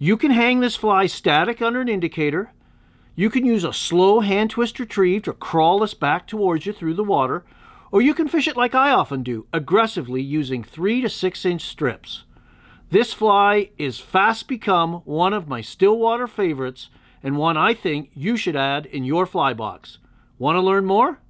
You can hang this fly static under an indicator. You can use a slow hand twist retrieve to crawl this back towards you through the water, or you can fish it like I often do, aggressively using 3 to 6 inch strips. This fly is fast become one of my Stillwater favorites and one I think you should add in your fly box. Want to learn more?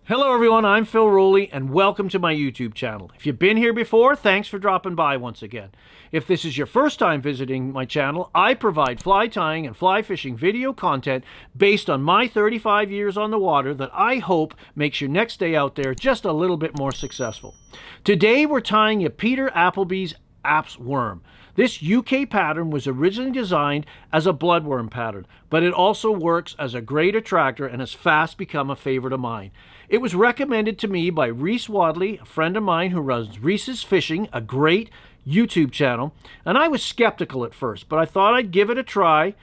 Hello everyone, I'm Phil Rowley and welcome to my YouTube channel. If you've been here before, thanks for dropping by once again. If this is your first time visiting my channel, I provide fly tying and fly fishing video content based on my 35 years on the water that I hope makes your next day out there just a little bit more successful. Today we're tying a Peter Appleby's Apps worm. This UK pattern was originally designed as a bloodworm pattern, but it also works as a great attractor and has fast become a favorite of mine. It was recommended to me by Reese Wadley, a friend of mine who runs Reese's Fishing, a great YouTube channel, and I was skeptical at first, but I thought I'd give it a try,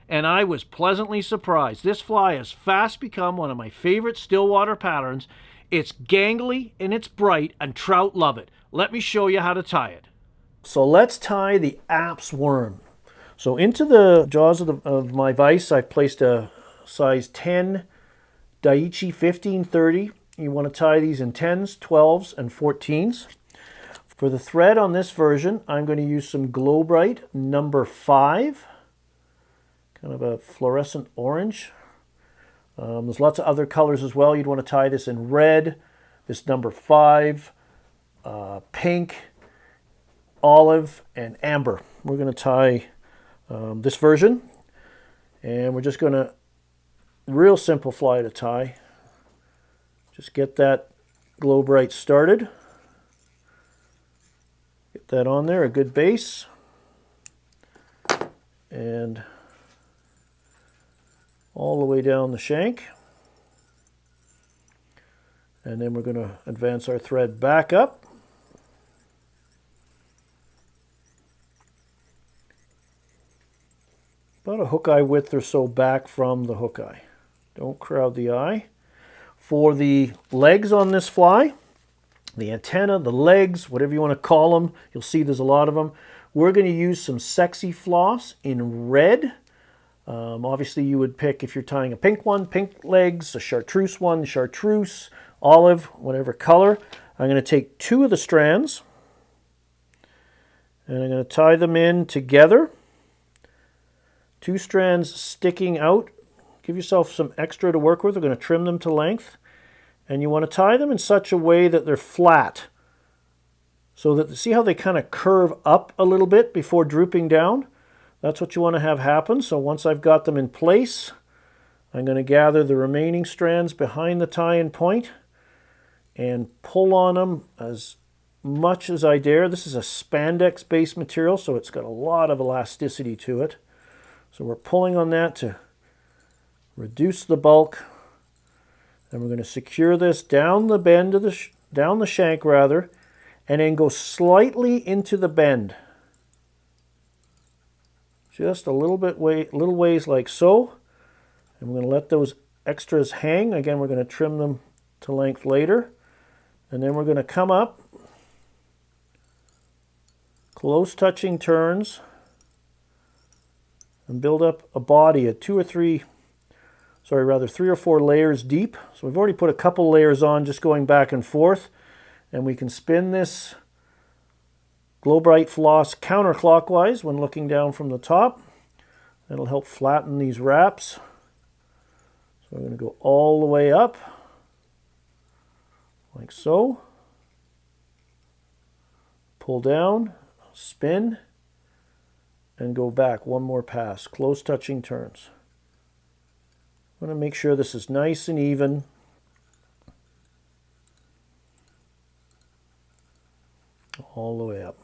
and I was pleasantly surprised. This fly has fast become one of my favorite Stillwater patterns. It's gangly and it's bright, and trout love it. Let me show you how to tie it. So let's tie the Apps worm. So into the jaws of my vise, I've placed a size 10 Daiichi 1530. You want to tie these in 10s, 12s, and 14s. For the thread on this version, I'm going to use some Glo Brite number 5, kind of a fluorescent orange. There's lots of other colors as well. You'd want to tie this in red, this number 5, pink, olive, and amber. We're going to tie this version, and we're just going to, real simple fly to tie. Just get that Glo Brite started. Get that on there, a good base. And all the way down the shank. And then we're going to advance our thread back up. About a hook eye width or so back from the hook eye. Don't crowd the eye. For the legs on this fly, the antenna, the legs, whatever you want to call them, you'll see there's a lot of them. We're going to use some Sexi-Floss in red. Obviously you would pick, if you're tying a pink one, pink legs, a chartreuse one, chartreuse, olive, whatever color. I'm going to take 2 of the strands and I'm going to tie them in together. 2 strands sticking out. Give yourself some extra to work with. We're going to trim them to length. And you want to tie them in such a way that they're flat. So that, see how they kind of curve up a little bit before drooping down? That's what you want to have happen. So once I've got them in place, I'm going to gather the remaining strands behind the tie-in point and pull on them as much as I dare. This is a spandex-based material, so it's got a lot of elasticity to it. So we're pulling on that to reduce the bulk, and we're going to secure this down the bend of down the shank rather, and then go slightly into the bend, just a little ways like so. And we're going to let those extras hang. Again, we're going to trim them to length later, and then we're going to come up, close touching turns, and build up a body at 3 or 4 layers deep. So we've already put a couple layers on, just going back and forth, and we can spin this Glo Brite Floss counterclockwise when looking down from the top. That'll help flatten these wraps. So we're going to go all the way up, like so. Pull down, spin, and go back one more pass, close touching turns. I want to make sure this is nice and even. All the way up.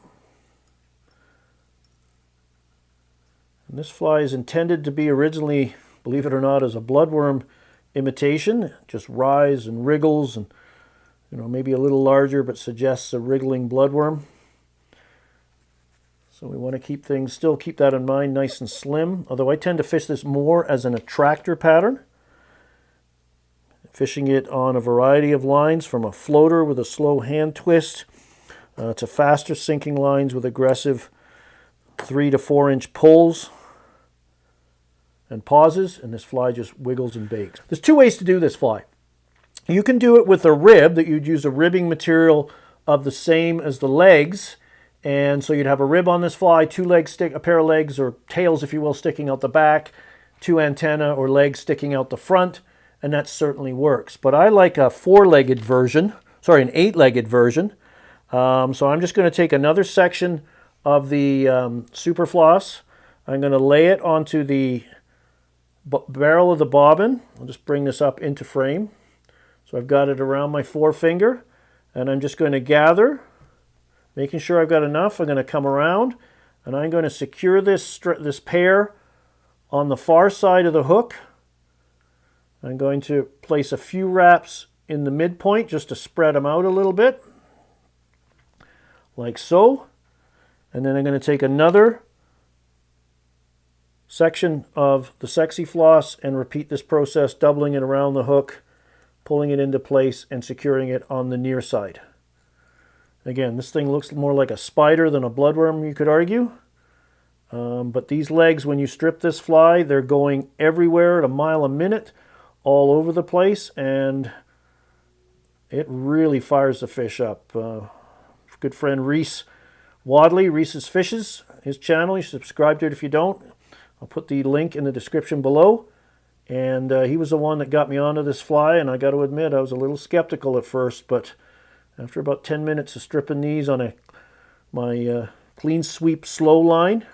And this fly is intended to be originally, believe it or not, as a bloodworm imitation. It just writhes and wriggles and You know, maybe a little larger, but suggests a wriggling bloodworm. So we want to keep things, still keep that in mind, nice and slim. Although I tend to fish this more as an attractor pattern. Fishing it on a variety of lines, from a floater with a slow hand twist to faster sinking lines with aggressive 3 to 4 inch pulls and pauses, and this fly just wiggles and bakes. There's two ways to do this fly. You can do it with a rib, that you'd use a ribbing material of the same as the legs, and so you'd have a rib on this fly, two legs a pair of legs or tails, if you will, sticking out the back, two antennae or legs sticking out the front, and that certainly works. But I like a an 8-legged version. So I'm just going to take another section of the Super Floss. I'm going to lay it onto the barrel of the bobbin. I'll just bring this up into frame. So I've got it around my forefinger, and I'm just going to gather, making sure I've got enough. I'm going to come around, and I'm going to secure this pair on the far side of the hook. I'm going to place a few wraps in the midpoint just to spread them out a little bit, like so. And then I'm going to take another section of the Sexi-Floss and repeat this process, doubling it around the hook, pulling it into place, and securing it on the near side. Again, this thing looks more like a spider than a bloodworm, you could argue. But these legs, when you strip this fly, they're going everywhere at a mile a minute, all over the place, and it really fires the fish up. Good friend Reese Wadley, Reese's Fishes, his channel, you should subscribe to it if you don't. I'll put the link in the description below. And he was the one that got me onto this fly, and I got to admit I was a little skeptical at first, but after about 10 minutes of stripping these on my clean sweep slow line,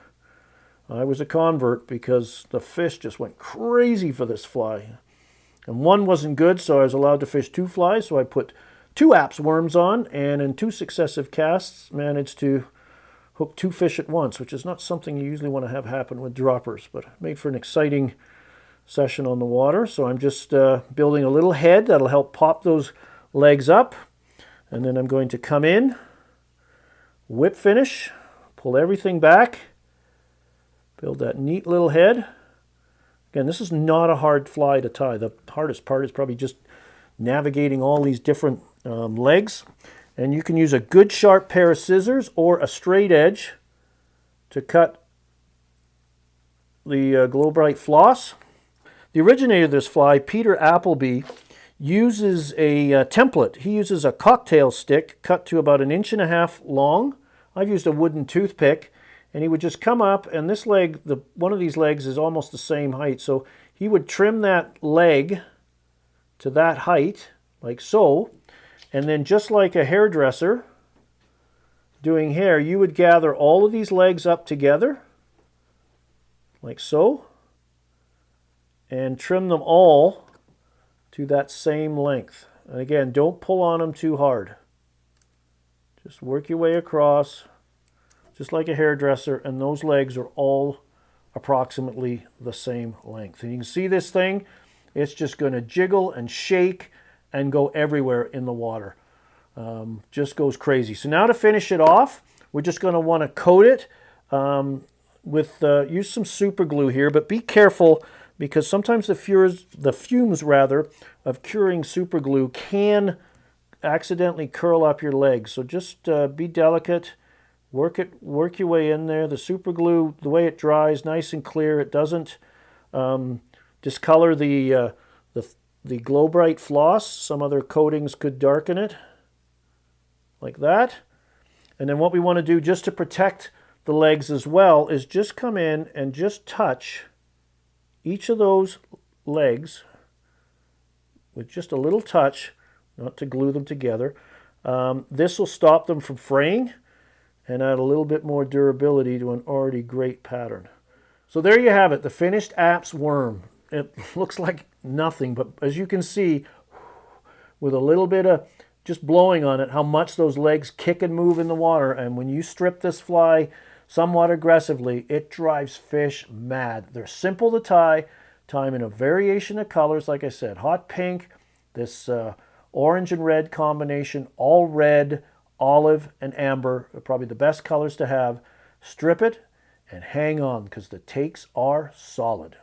I was a convert, because the fish just went crazy for this fly. And one wasn't good, so I was allowed to fish 2 flies, so I put 2 Apps worms on, and in 2 successive casts managed to hook 2 fish at once, which is not something you usually want to have happen with droppers, but made for an exciting session on the water. So I'm just building a little head that'll help pop those legs up, and then I'm going to come in, whip finish, pull everything back, build that neat little head. Again, this is not a hard fly to tie. The hardest part is probably just navigating all these different legs. And you can use a good sharp pair of scissors or a straight edge to cut the Glo Brite Floss. The originator of this fly, Peter Applebly, uses a template. He uses a cocktail stick cut to about 1.5 inches long. I've used a wooden toothpick, and he would just come up, and this leg, one of these legs is almost the same height, so he would trim that leg to that height, like so, and then just like a hairdresser doing hair, you would gather all of these legs up together, like so, and trim them all to that same length. And again, don't pull on them too hard. Just work your way across, just like a hairdresser, and those legs are all approximately the same length. And you can see this thing, it's just going to jiggle and shake and go everywhere in the water. Just goes crazy. So now to finish it off, we're just going to want to coat it with, use some super glue here, but be careful, because sometimes the fumes of curing super glue can accidentally curl up your legs. So just be delicate. Work your way in there. The super glue, the way it dries, nice and clear. It doesn't discolor the Glo Brite Floss. Some other coatings could darken it, like that. And then what we want to do, just to protect the legs as well, is just come in and just touch each of those legs with just a little touch, not to glue them together. This will stop them from fraying and add a little bit more durability to an already great pattern. So there you have it, the finished Apps worm. It looks like nothing, but as you can see, with a little bit of just blowing on it, how much those legs kick and move in the water. And when you strip this fly somewhat aggressively, it drives fish mad. They're simple to tie them in a variation of colors, like I said, hot pink, this Orange and red combination, all red, olive, and amber are probably the best colors to have. Strip it and hang on because the takes are solid.